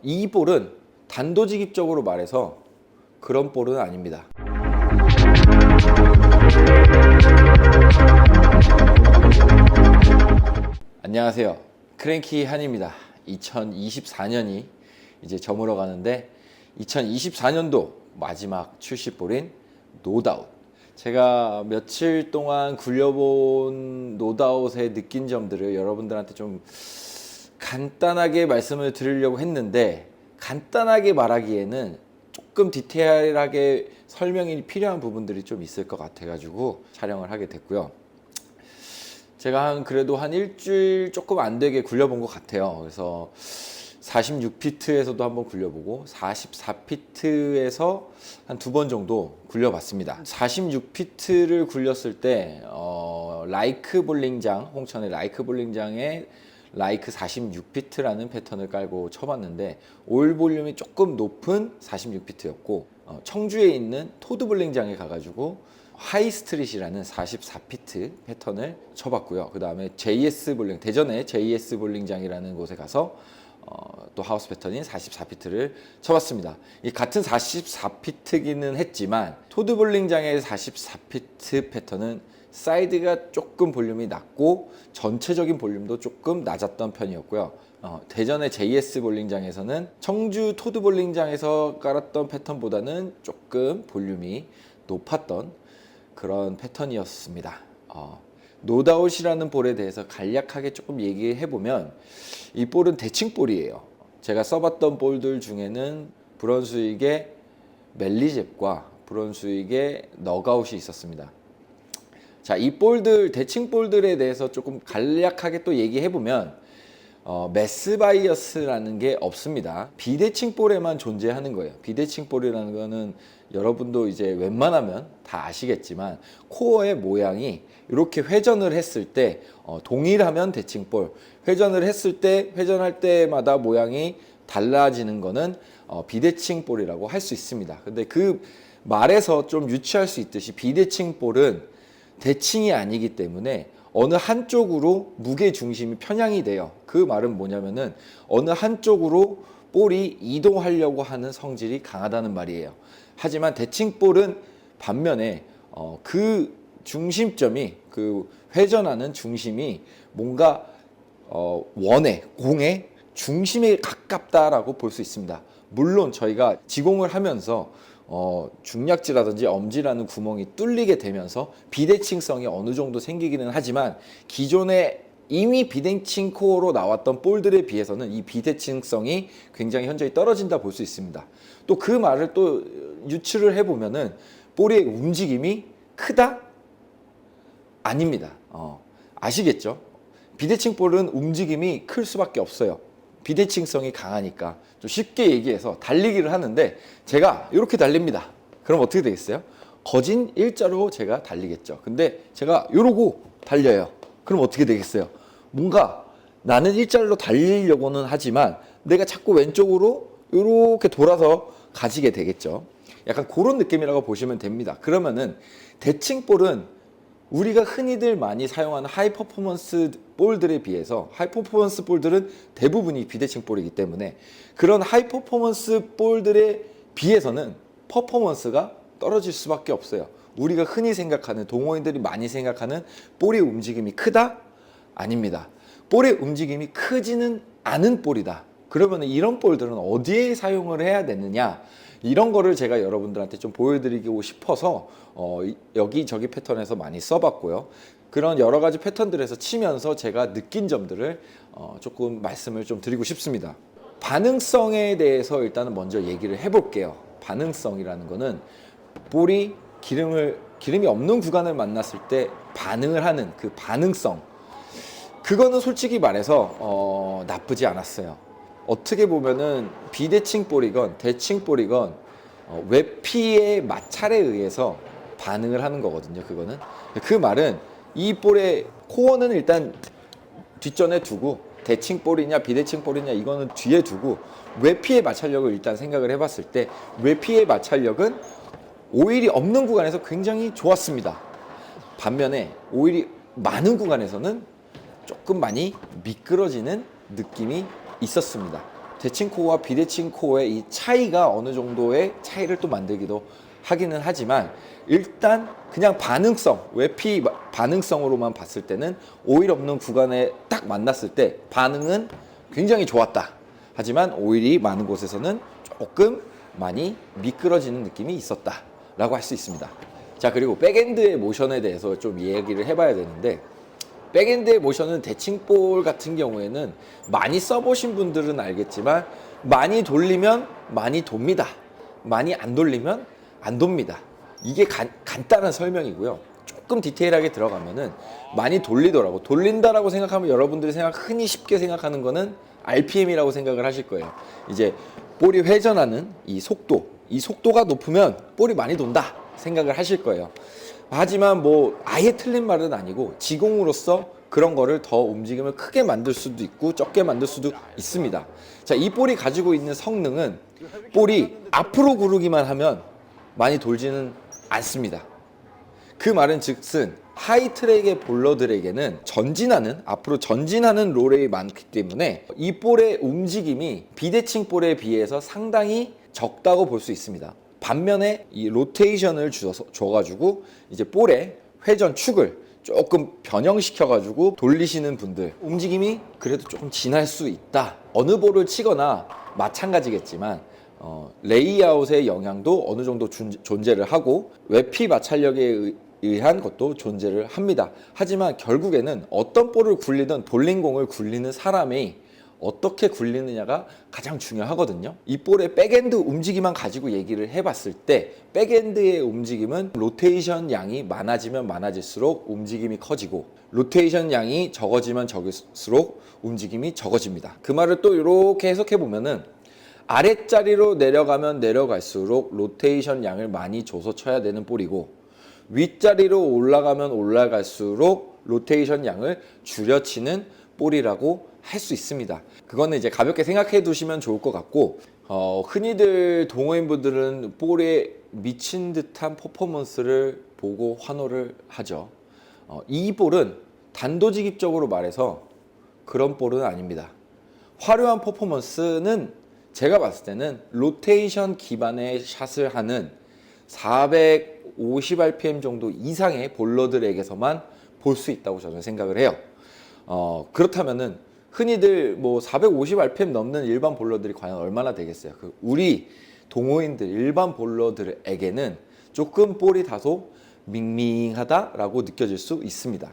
이 볼은 단도직입적으로 말해서 그런 볼은 아닙니다. 안녕하세요. 크랭키 한입니다. 2024년이 이제 저물어 가는데 2024년도 마지막 출시볼인 노다웃. 제가 며칠 동안 굴려본 노다웃에 느낀 점들을 여러분들한테 좀 간단하게 말씀을 드리려고 했는데, 간단하게 말하기에는 조금 디테일하게 설명이 필요한 부분들이 좀 있을 것 같아가지고 촬영을 하게 됐고요. 제가 그래도 한 일주일 조금 안 되게 굴려본 것 같아요. 그래서 46피트에서도 한번 굴려보고 44피트에서 한 2번 정도 굴려봤습니다. 46피트를 굴렸을 때 라이크 볼링장, 홍천의 라이크 볼링장에 라이크 46피트라는 패턴을 깔고 쳐봤는데 올 볼륨이 조금 높은 46피트였고, 청주에 있는 토드 볼링장에 가가지고 하이 스트릿이라는 44피트 패턴을 쳐봤고요. 그 다음에 JS 볼링, 대전의 JS 볼링장이라는 곳에 가서 또 하우스 패턴인 44피트를 쳐봤습니다. 이 같은 44피트기는 했지만 토드 볼링장의 44피트 패턴은 사이드가 조금 볼륨이 낮고 전체적인 볼륨도 조금 낮았던 편이었고요. 대전의 JS 볼링장에서는 청주 토드 볼링장에서 깔았던 패턴보다는 조금 볼륨이 높았던 그런 패턴이었습니다. 노다웃이라는 볼에 대해서 간략하게 조금 얘기해보면, 이 볼은 대칭볼이에요. 제가 써봤던 볼들 중에는 브런스윅의 멜리잽과 브런스윅의 너가웃이 있었습니다. 자, 이 볼들, 대칭볼들에 대해서 조금 간략하게 또 얘기해보면 매스 바이어스라는 게 없습니다. 비대칭볼에만 존재하는 거예요. 비대칭볼이라는 거는 여러분도 이제 웬만하면 다 아시겠지만, 코어의 모양이 이렇게 회전을 했을 때 동일하면 대칭볼, 회전을 했을 때 회전할 때마다 모양이 달라지는 거는 비대칭볼이라고 할 수 있습니다. 근데 그 말에서 좀 유추할 수 있듯이 비대칭볼은 대칭이 아니기 때문에 어느 한쪽으로 무게 중심이 편향이 돼요. 그 말은 뭐냐면은 어느 한쪽으로 볼이 이동하려고 하는 성질이 강하다는 말이에요. 하지만 대칭볼은 반면에 그 중심점이, 그 회전하는 중심이 뭔가 공의 중심에 가깝다라고 볼 수 있습니다. 물론 저희가 지공을 하면서 중략지라든지 엄지라는 구멍이 뚫리게 되면서 비대칭성이 어느 정도 생기기는 하지만, 기존에 이미 비대칭 코어로 나왔던 볼들에 비해서는 이 비대칭성이 굉장히 현저히 떨어진다 볼 수 있습니다. 또 그 말을 또 유추를 해보면은 볼의 움직임이 크다? 아닙니다. 아시겠죠? 비대칭 볼은 움직임이 클 수밖에 없어요. 비대칭성이 강하니까. 좀 쉽게 얘기해서 달리기를 하는데 제가 이렇게 달립니다. 그럼 어떻게 되겠어요? 거진 일자로 제가 달리겠죠. 근데 제가 이러고 달려요. 그럼 어떻게 되겠어요? 뭔가 나는 일자로 달리려고는 하지만 내가 자꾸 왼쪽으로 이렇게 돌아서 가지게 되겠죠. 약간 그런 느낌이라고 보시면 됩니다. 그러면은 대칭볼은 우리가 흔히들 많이 사용하는 하이 퍼포먼스 볼들에 비해서, 하이 퍼포먼스 볼들은 대부분이 비대칭 볼이기 때문에 그런 하이 퍼포먼스 볼들에 비해서는 퍼포먼스가 떨어질 수밖에 없어요. 우리가 흔히 생각하는, 동호인들이 많이 생각하는 볼의 움직임이 크다? 아닙니다. 볼의 움직임이 크지는 않은 볼이다. 그러면 이런 볼들은 어디에 사용을 해야 되느냐? 이런 거를 제가 여러분들한테 좀 보여드리고 싶어서 여기저기 패턴에서 많이 써봤고요. 그런 여러 가지 패턴들에서 치면서 제가 느낀 점들을 조금 말씀을 좀 드리고 싶습니다. 반응성에 대해서 일단은 먼저 얘기를 해볼게요. 반응성이라는 거는 볼이 기름이 없는 구간을 만났을 때 반응을 하는 그 반응성, 그거는 솔직히 말해서 나쁘지 않았어요. 어떻게 보면은 비대칭 볼이건 대칭 볼이건 외피의 마찰에 의해서 반응을 하는 거거든요. 그거는, 그 말은 이 볼의 코어는 일단 뒷전에 두고, 대칭 볼이냐 비대칭 볼이냐 이거는 뒤에 두고, 외피의 마찰력을 일단 생각을 해봤을 때 외피의 마찰력은 오일이 없는 구간에서 굉장히 좋았습니다. 반면에 오일이 많은 구간에서는 조금 많이 미끄러지는 느낌이 있었습니다. 대칭 코어와 비대칭 코어의 이 차이가 어느 정도의 차이를 또 만들기도 하기는 하지만 일단 그냥 반응성, 외피 반응성으로만 봤을 때는 오일 없는 구간에 딱 만났을 때 반응은 굉장히 좋았다. 하지만 오일이 많은 곳에서는 조금 많이 미끄러지는 느낌이 있었다 라고 할 수 있습니다. 자, 그리고 백엔드의 모션에 대해서 좀 이야기를 해봐야 되는데, 백엔드의 모션은 대칭볼 같은 경우에는 많이 써보신 분들은 알겠지만 많이 돌리면 많이 돕니다. 많이 안 돌리면 안 돕니다. 이게 간단한 설명이고요. 조금 디테일하게 들어가면은 많이 돌리더라고. 돌린다라고 생각하면 여러분들이 흔히 쉽게 생각하는 거는 RPM이라고 생각을 하실 거예요. 이제 볼이 회전하는 이 속도가 높으면 볼이 많이 돈다 생각을 하실 거예요. 하지만 뭐 아예 틀린 말은 아니고 지공으로서 그런 거를 더 움직임을 크게 만들 수도 있고 적게 만들 수도 있습니다. 자, 이 볼이 가지고 있는 성능은 볼이 앞으로 구르기만 하면 많이 돌지는 않습니다. 그 말은 즉슨 하이트랙의 볼러들에게는 앞으로 전진하는 롤이 많기 때문에 이 볼의 움직임이 비대칭 볼에 비해서 상당히 적다고 볼 수 있습니다. 반면에 이 로테이션을 줘가지고 이제 볼의 회전 축을 조금 변형시켜가지고 돌리시는 분들 움직임이 그래도 조금 진할 수 있다. 어느 볼을 치거나 마찬가지겠지만 레이아웃의 영향도 어느 정도 존재를 하고 외피 마찰력에 의한 것도 존재를 합니다. 하지만 결국에는 어떤 볼을 굴리든 볼링공을 굴리는 사람이 어떻게 굴리느냐가 가장 중요하거든요. 이 볼의 백엔드 움직임만 가지고 얘기를 해봤을 때 백엔드의 움직임은 로테이션 양이 많아지면 많아질수록 움직임이 커지고 로테이션 양이 적어지면 적을수록 움직임이 적어집니다. 그 말을 또 이렇게 해석해 보면은 아랫자리로 내려가면 내려갈수록 로테이션 양을 많이 줘서 쳐야 되는 볼이고 윗자리로 올라가면 올라갈수록 로테이션 양을 줄여 치는 볼이라고 할 수 있습니다. 그거는 이제 가볍게 생각해 두시면 좋을 것 같고 흔히들 동호인분들은 볼에 미친 듯한 퍼포먼스를 보고 환호를 하죠. 이 볼은 단도직입적으로 말해서 그런 볼은 아닙니다. 화려한 퍼포먼스는 제가 봤을 때는 로테이션 기반의 샷을 하는 450rpm 정도 이상의 볼러들에게서만 볼 수 있다고 저는 생각을 해요. 그렇다면은 흔히들 뭐 450rpm 넘는 일반 볼러들이 과연 얼마나 되겠어요? 우리 동호인들 일반 볼러들에게는 조금 볼이 다소 밍밍하다라고 느껴질 수 있습니다.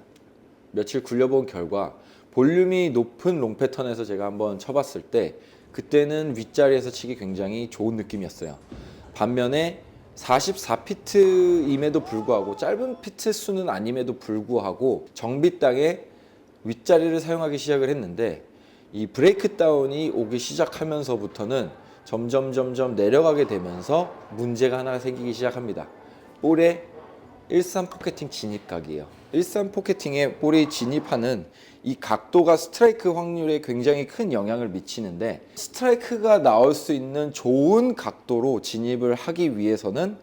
며칠 굴려본 결과 볼륨이 높은 롱 패턴에서 제가 한번 쳐봤을 때 그때는 윗자리에서 치기 굉장히 좋은 느낌이었어요. 반면에 44피트임에도 불구하고 짧은 피트 수는 아님에도 불구하고 정비 땅에 윗자리를 사용하기 시작을 했는데 이 브레이크 다운이 오기 시작하면서부터는 점점 내려가게 되면서 문제가 하나 생기기 시작합니다. 볼의 일산 포켓팅 진입각이에요. 일산 포켓팅에 볼이 진입하는 이 각도가 스트라이크 확률에 굉장히 큰 영향을 미치는데 스트라이크가 나올 수 있는 좋은 각도로 진입을 하기 위해서는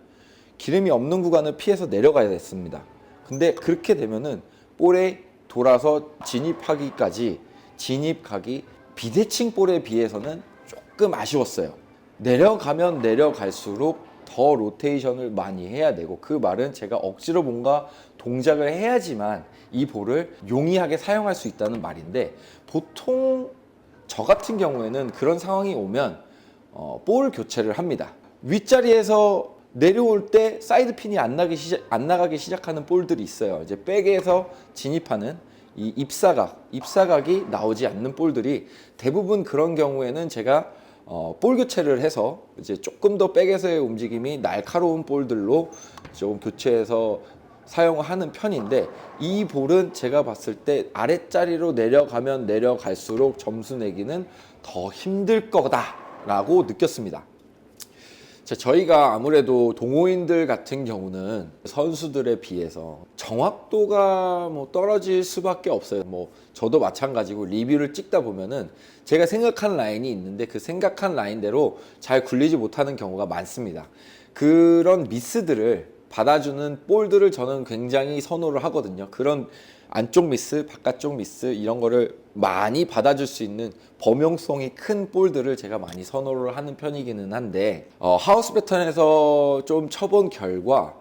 기름이 없는 구간을 피해서 내려가야 됐습니다. 근데 그렇게 되면은 볼에 돌아서 진입하기까지 진입각이 비대칭 볼에 비해서는 조금 아쉬웠어요. 내려가면 내려갈수록 더 로테이션을 많이 해야 되고 그 말은 제가 억지로 뭔가 동작을 해야지만 이 볼을 용이하게 사용할 수 있다는 말인데 보통 저 같은 경우에는 그런 상황이 오면 볼 교체를 합니다. 윗자리에서 내려올 때 사이드핀이 안 나가기 시작하는 볼들이 있어요. 이제 백에서 진입하는 이 입사각이 나오지 않는 볼들이 대부분 그런 경우에는 제가 볼 교체를 해서 이제 조금 더 백에서의 움직임이 날카로운 볼들로 좀 교체해서 사용하는 편인데 이 볼은 제가 봤을 때 아랫자리로 내려가면 내려갈수록 점수 내기는 더 힘들 거다라고 느꼈습니다. 저희가 아무래도 동호인들 같은 경우는 선수들에 비해서 정확도가 떨어질 수밖에 없어요. 저도 마찬가지고 리뷰를 찍다 보면은 제가 생각한 라인이 있는데 그 생각한 라인대로 잘 굴리지 못하는 경우가 많습니다. 그런 미스들을 받아주는 볼들을 저는 굉장히 선호를 하거든요. 그런 안쪽 미스, 바깥쪽 미스 이런 거를 많이 받아줄 수 있는 범용성이 큰 볼들을 제가 많이 선호를 하는 편이기는 한데 하우스 패턴에서 좀 쳐본 결과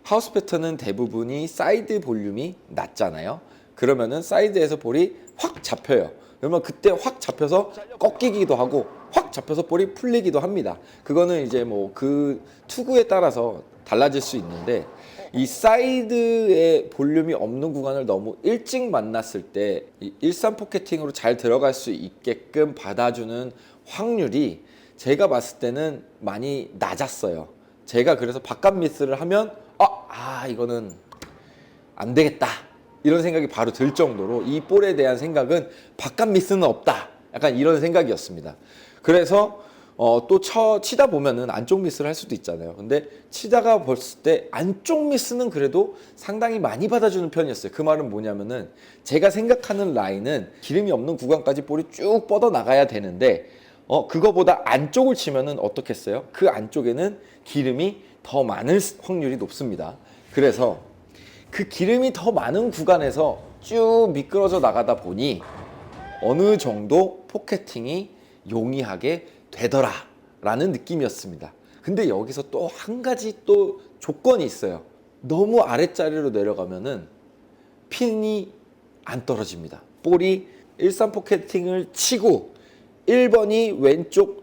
하우스 패턴은 대부분이 사이드 볼륨이 낮잖아요. 그러면은 사이드에서 볼이 확 잡혀요. 그러면 그때 확 잡혀서 꺾이기도 하고 확 잡혀서 볼이 풀리기도 합니다. 그거는 이제 뭐 그 투구에 따라서 달라질 수 있는데 이 사이드에 볼륨이 없는 구간을 너무 일찍 만났을 때 일산 포켓팅으로 잘 들어갈 수 있게끔 받아주는 확률이 제가 봤을 때는 많이 낮았어요. 제가 그래서 바깥 미스를 하면 이거는 안 되겠다 이런 생각이 바로 들 정도로 이 볼에 대한 생각은 바깥 미스는 없다 약간 이런 생각이었습니다. 그래서 또 치다 보면은 안쪽 미스를 할 수도 있잖아요. 근데 치다가 봤을 때 안쪽 미스는 그래도 상당히 많이 받아주는 편이었어요. 그 말은 뭐냐면은 제가 생각하는 라인은 기름이 없는 구간까지 볼이 쭉 뻗어 나가야 되는데 그거보다 안쪽을 치면은 어떻겠어요? 그 안쪽에는 기름이 더 많을 확률이 높습니다. 그래서 그 기름이 더 많은 구간에서 쭉 미끄러져 나가다 보니 어느 정도 포켓팅이 용이하게 되더라라는 느낌이었습니다. 근데 여기서 또 한 가지 또 조건이 있어요. 너무 아랫자리로 내려가면은 핀이 안 떨어집니다. 볼이 일산 포켓팅을 치고 1번이 왼쪽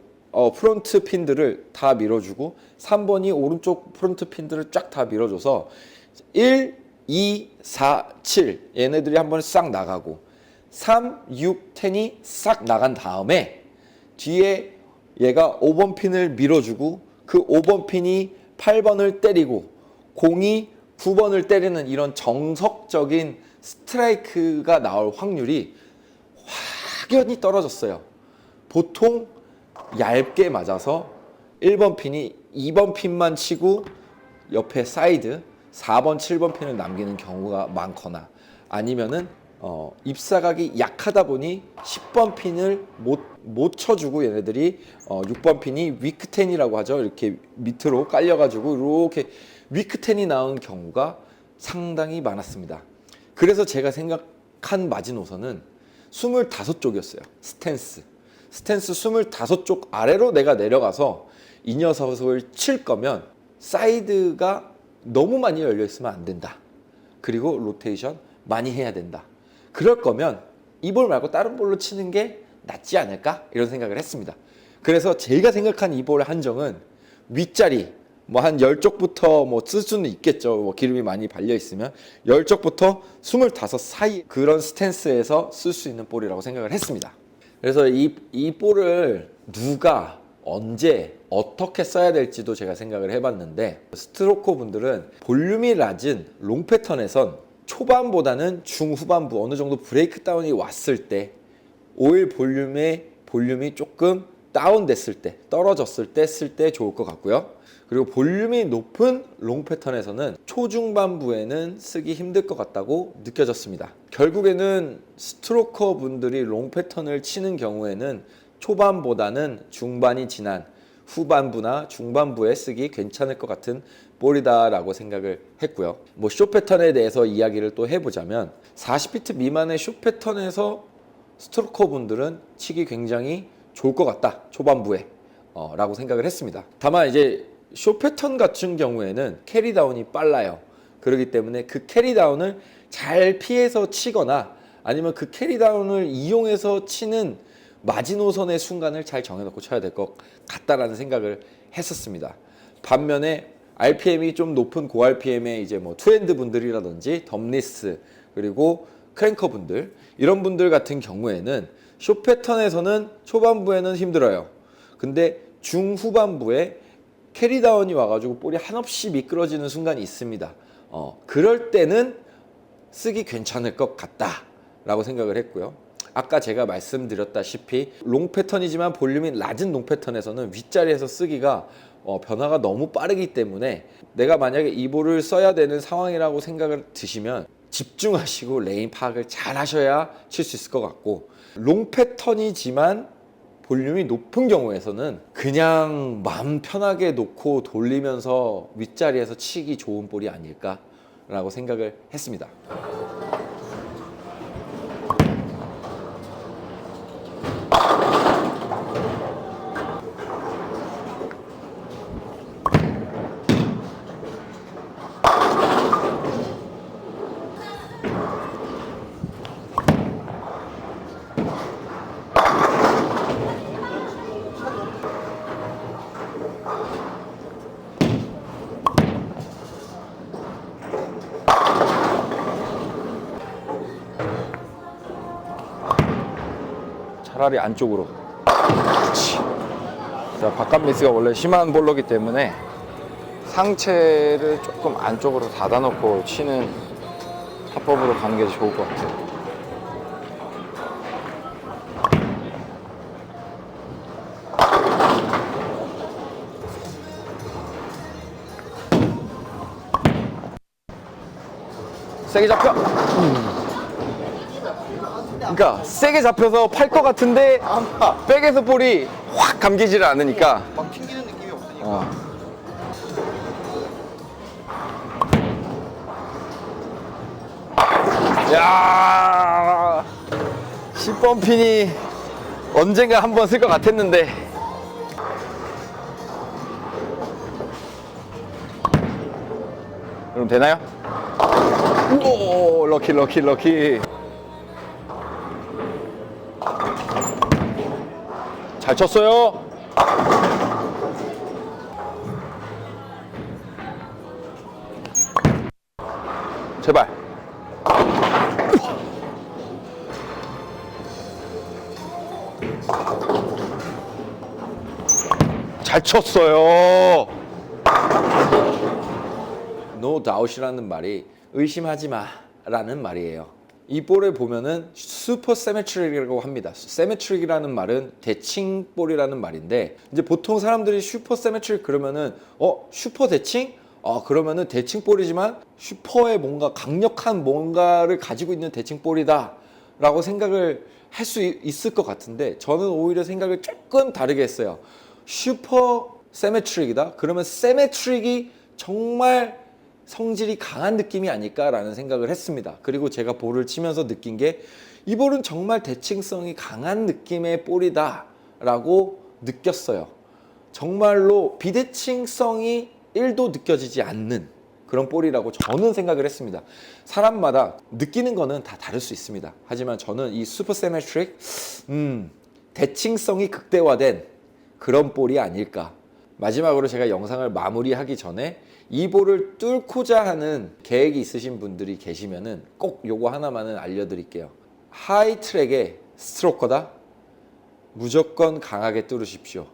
프론트 핀들을 다 밀어주고 3번이 오른쪽 프론트 핀들을 쫙 다 밀어줘서 1, 2, 4, 7 얘네들이 한 번 싹 나가고 3, 6, 10이 싹 나간 다음에 뒤에 얘가 5번 핀을 밀어주고 그 5번 핀이 8번을 때리고 공이 9번을 때리는 이런 정석적인 스트라이크가 나올 확률이 확연히 떨어졌어요. 보통 얇게 맞아서 1번 핀이 2번 핀만 치고 옆에 사이드 4번, 7번 핀을 남기는 경우가 많거나 아니면은 입사각이 약하다 보니 10번 핀을 못 쳐주고 얘네들이 6번 핀이 위크텐이라고 하죠. 이렇게 밑으로 깔려가지고 이렇게 위크텐이 나온 경우가 상당히 많았습니다. 그래서 제가 생각한 마지노선은 25쪽이었어요. 스탠스 25쪽 아래로 내가 내려가서 이 녀석을 칠 거면 사이드가 너무 많이 열려 있으면 안 된다. 그리고 로테이션 많이 해야 된다. 그럴 거면 이 볼 말고 다른 볼로 치는 게 낫지 않을까? 이런 생각을 했습니다. 그래서 제가 생각한 이 볼의 한정은 윗자리 뭐 한 10쪽부터 뭐 쓸 수는 있겠죠. 뭐 기름이 많이 발려 있으면 10쪽부터 25 사이 그런 스탠스에서 쓸 수 있는 볼이라고 생각을 했습니다. 그래서 이 볼을 누가 언제 어떻게 써야 될지도 제가 생각을 해봤는데 스트로커 분들은 볼륨이 낮은 롱 패턴에선 초반보다는 중후반부 어느 정도 브레이크 다운이 왔을 때 오일 볼륨이 조금 다운됐을 때 떨어졌을 때 쓸 때 좋을 것 같고요. 그리고 볼륨이 높은 롱 패턴에서는 초중반부에는 쓰기 힘들 것 같다고 느껴졌습니다. 결국에는 스트로커 분들이 롱 패턴을 치는 경우에는 초반보다는 중반이 지난 후반부나 중반부에 쓰기 괜찮을 것 같은 볼이다라고 생각을 했고요. 뭐 숏 패턴에 대해서 이야기를 또 해보자면 40피트 미만의 숏 패턴에서 스트로커 분들은 치기 굉장히 좋을 것 같다. 초반부에 라고 생각을 했습니다. 다만 이제 숏 패턴 같은 경우에는 캐리다운이 빨라요. 그렇기 때문에 그 캐리다운을 잘 피해서 치거나 아니면 그 캐리다운을 이용해서 치는 마지노선의 순간을 잘 정해놓고 쳐야 될 것 같다라는 생각을 했었습니다. 반면에 RPM이 좀 높은 고 RPM의 이제 뭐 투핸드 분들이라든지 덤리스 그리고 크랭커 분들 이런 분들 같은 경우에는 숏 패턴에서는 초반부에는 힘들어요. 근데 중후반부에 캐리다운이 와가지고 볼이 한없이 미끄러지는 순간이 있습니다. 그럴 때는 쓰기 괜찮을 것 같다라고 생각을 했고요. 아까 제가 말씀드렸다시피 롱 패턴이지만 볼륨이 낮은 롱 패턴에서는 윗자리에서 쓰기가 변화가 너무 빠르기 때문에 내가 만약에 이 볼을 써야 되는 상황이라고 생각을 드시면 집중하시고 레인 파악을 잘 하셔야 칠 수 있을 것 같고 롱 패턴이지만 볼륨이 높은 경우에서는 그냥 마음 편하게 놓고 돌리면서 윗자리에서 치기 좋은 볼이 아닐까라고 생각을 했습니다. 차라리 안쪽으로. 그렇지. 자, 바깥 미스가 원래 심한 볼러기 때문에 상체를 조금 안쪽으로 닫아놓고 치는 타법으로 가는 게 좋을 것 같아요. 세게 잡혀. 그러니까 세게 잡혀서 팔 것 같은데 백에서 볼이 확 감기지를 않으니까 막 튕기는 느낌이 없으니까. 야, 10번 핀이 언젠가 한번 쓸 것 같았는데. 그럼 되나요? 오, 럭키 럭키 럭키. 잘 쳤어요. 제발. 잘 쳤어요. No doubt이라는 말이 의심하지 마라는 말이에요. 이 볼을 보면은 슈퍼 세메트릭이라고 합니다. 세메트릭이라는 말은 대칭 볼이라는 말인데, 이제 보통 사람들이 슈퍼 세메트릭 그러면은 슈퍼 대칭? 그러면은 대칭 볼이지만 슈퍼의 뭔가 강력한 뭔가를 가지고 있는 대칭 볼이다 라고 생각을 할 수 있을 것 같은데, 저는 오히려 생각을 조금 다르게 했어요. 슈퍼 세메트릭이다? 그러면 세메트릭이 정말 성질이 강한 느낌이 아닐까라는 생각을 했습니다. 그리고 제가 볼을 치면서 느낀 게, 이 볼은 정말 대칭성이 강한 느낌의 볼이다 라고 느꼈어요. 정말로 비대칭성이 1도 느껴지지 않는 그런 볼이라고 저는 생각을 했습니다. 사람마다 느끼는 거는 다 다를 수 있습니다. 하지만 저는 이 슈퍼 세메트릭 대칭성이 극대화된 그런 볼이 아닐까. 마지막으로 제가 영상을 마무리하기 전에 이 볼을 뚫고자 하는 계획이 있으신 분들이 계시면은 꼭 요거 하나만은 알려드릴게요. 하이 트랙의 스트로커다? 무조건 강하게 뚫으십시오.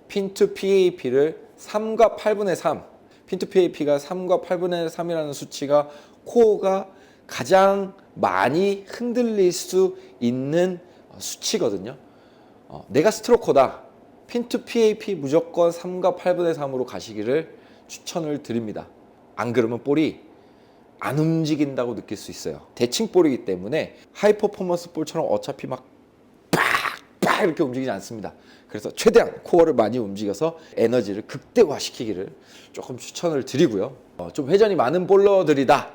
핀 투 PAP를 3과 8분의 3, 핀 투 PAP가 3과 8분의 3이라는 수치가 코어가 가장 많이 흔들릴 수 있는 수치거든요. 내가 스트로커다. 핀 투 PAP 무조건 3과 8분의 3으로 가시기를 추천을 드립니다. 안 그러면 볼이 안 움직인다고 느낄 수 있어요. 대칭 볼이기 때문에 하이 퍼포먼스 볼처럼 어차피 막 팍팍 이렇게 움직이지 않습니다. 그래서 최대한 코어를 많이 움직여서 에너지를 극대화시키기를 조금 추천을 드리고요. 좀 회전이 많은 볼러들이다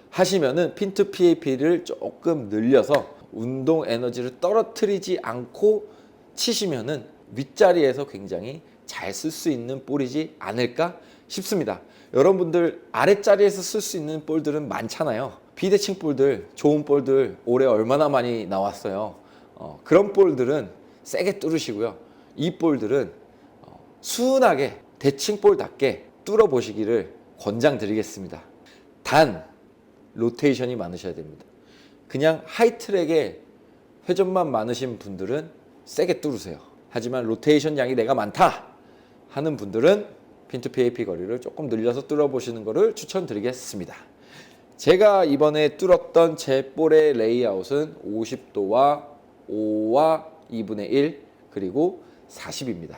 하시면은 핀 투 PAP를 조금 늘려서 운동 에너지를 떨어뜨리지 않고 치시면은 윗자리에서 굉장히 잘 쓸 수 있는 볼이지 않을까 싶습니다. 여러분들 아랫자리에서 쓸 수 있는 볼들은 많잖아요. 비대칭 볼들, 좋은 볼들 올해 얼마나 많이 나왔어요. 그런 볼들은 세게 뚫으시고요. 이 볼들은 순하게 대칭 볼답게 뚫어 보시기를 권장드리겠습니다. 단 로테이션이 많으셔야 됩니다. 그냥 하이트랙에 회전만 많으신 분들은 세게 뚫으세요. 하지만 로테이션 양이 내가 많다 하는 분들은 핀 투 PAP 거리를 조금 늘려서 뚫어보시는 것을 추천드리겠습니다. 제가 이번에 뚫었던 제 볼의 레이아웃은 50도와 5와 2분의 1 그리고 40입니다.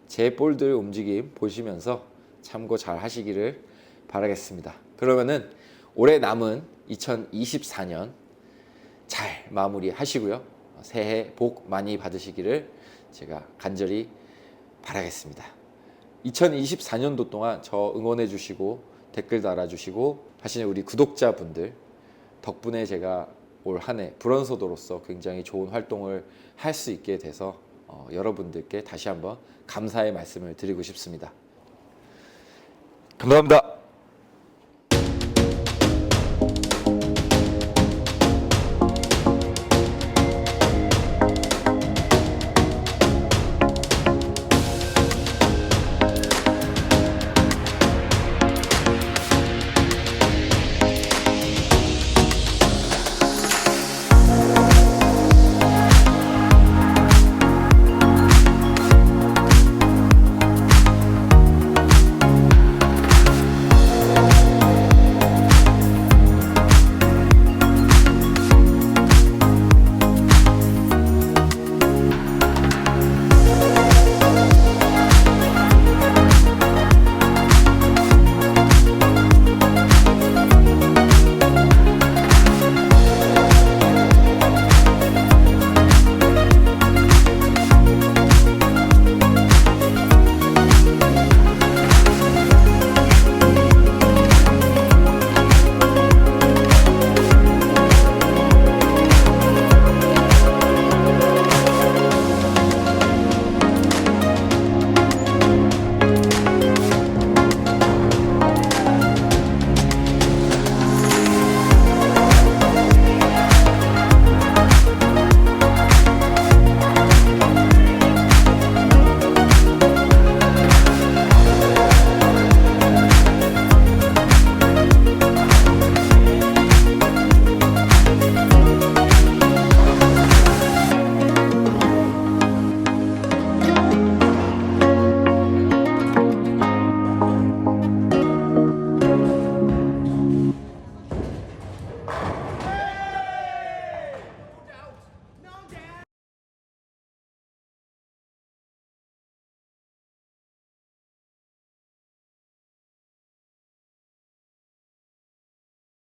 제 볼들 움직임 보시면서 참고 잘 하시기를 바라겠습니다. 그러면은 올해 남은 2024년 잘 마무리하시고요. 새해 복 많이 받으시기를 제가 간절히 바라겠습니다. 2024년도 동안 저 응원해 주시고 댓글 달아주시고 하시는 우리 구독자분들 덕분에 제가 올 한 해 브런소더로서 굉장히 좋은 활동을 할 수 있게 돼서 여러분들께 다시 한번 감사의 말씀을 드리고 싶습니다. 감사합니다.